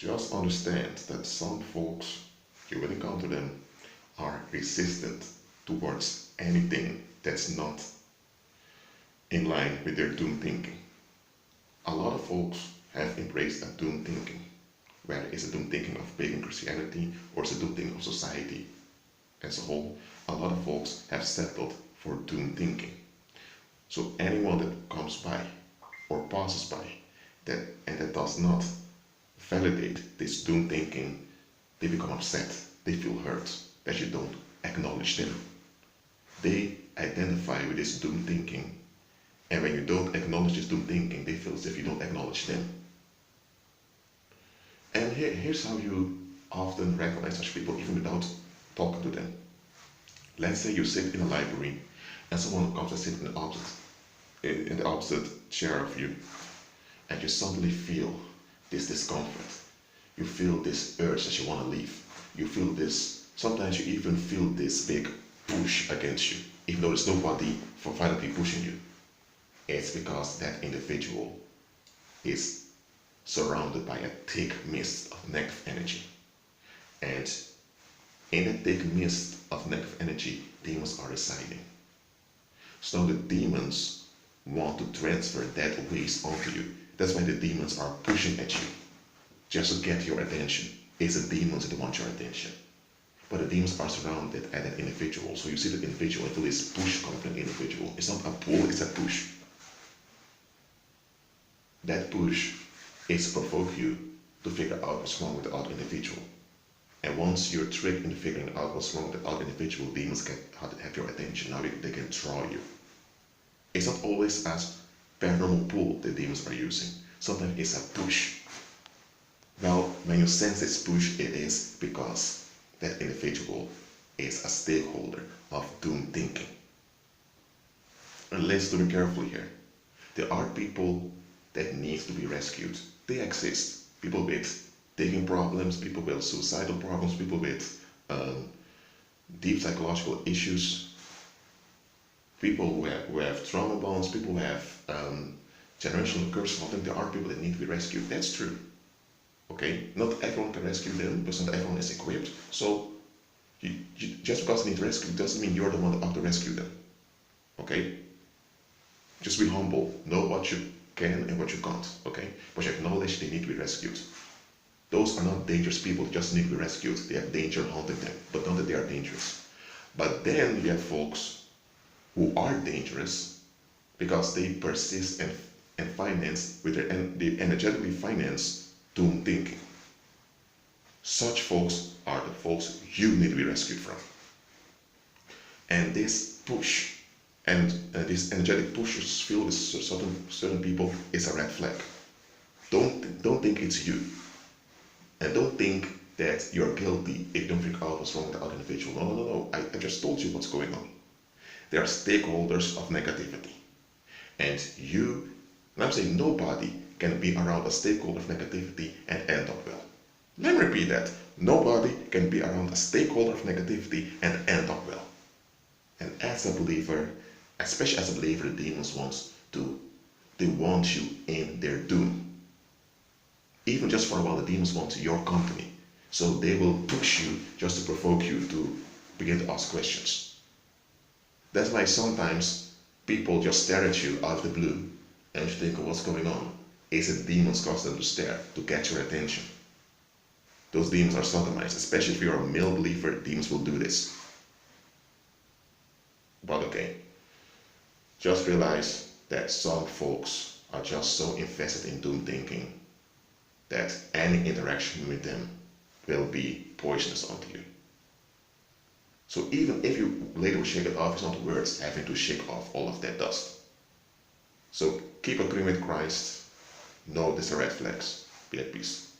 Just understand that some folks, you will encounter them, are resistant towards anything that's not in line with their doom thinking. A lot of folks have embraced a doom thinking, whether it's a doom thinking of pagan Christianity or it's a doom thinking of society as a whole. A lot of folks have settled for doom thinking. So anyone that comes by or passes by that does not validate this doom thinking, they become upset. They feel hurt that you don't acknowledge them. They identify with this doom thinking, and when you don't acknowledge this doom thinking, they feel as if you don't acknowledge them. And here's how you often recognize such people even without talking to them. Let's say you sit in a library and someone comes and sits in the opposite chair of you, and you suddenly feel this discomfort. You feel this urge that you want to leave. You feel this, sometimes you even feel this big push against you, even though there's nobody violently pushing you. It's because that individual is surrounded by a thick mist of negative energy. And in that thick mist of negative energy, demons are residing. So the demons want to transfer that waste onto you. That's why the demons are pushing at you, just to get your attention. It's the demons that want your attention. But the demons are surrounded at that individual. So you see that individual and feel this push coming from the individual. It's not a pull, it's a push. That push is to provoke you to figure out what's wrong with the other individual. And once you're tricked into figuring out what's wrong with the other individual, demons can have your attention. Now they can draw you. It's not always as paranormal pull that demons are using. Sometimes it's a push. Well, when you sense this push, it is because that individual is a stakeholder of doom thinking. And let's do it carefully here. There are people that need to be rescued. They exist. People with taking problems, people with suicidal problems, people with deep psychological issues, people who have trauma bonds, people who have generational curses. I think there are people that need to be rescued. That's true. Okay, not everyone can rescue them because not everyone is equipped. So just because they need rescue doesn't mean you're the one that ought to rescue them. Okay, just be humble. Know what you can and what you can't. Okay, but you acknowledge they need to be rescued. Those are not dangerous people. They just need to be rescued. They have danger haunting them, but not that they are dangerous. But then you have folks who are dangerous because they persist and finance with they energetically finance doom thinking. Such folks are the folks you need to be rescued from. And this push and this energetic pushes filled with certain people is a red flag. Don't think it's you, and don't think that you're guilty if you don't figure out what's wrong with the other individual. No. I just told you what's going on. They are stakeholders of negativity, and I'm saying nobody can be around a stakeholder of negativity and end up well. Let me repeat that. Nobody can be around a stakeholder of negativity and end up well. And as a believer, especially as a believer, the demons they want you in their doom. Even just for a while, the demons want your company. So they will push you just to provoke you to begin to ask questions. That's why sometimes people just stare at you out of the blue and you think, what's going on? It's the demons cause them to stare, to catch your attention. Those demons are sodomized, especially if you're a male believer, demons will do this. But okay, just realize that some folks are just so invested in doom thinking that any interaction with them will be poisonous onto you. So even if you later will shake it off, it's not worth having to shake off all of that dust. So keep agreeing with Christ. Know these are red flags. Be at peace.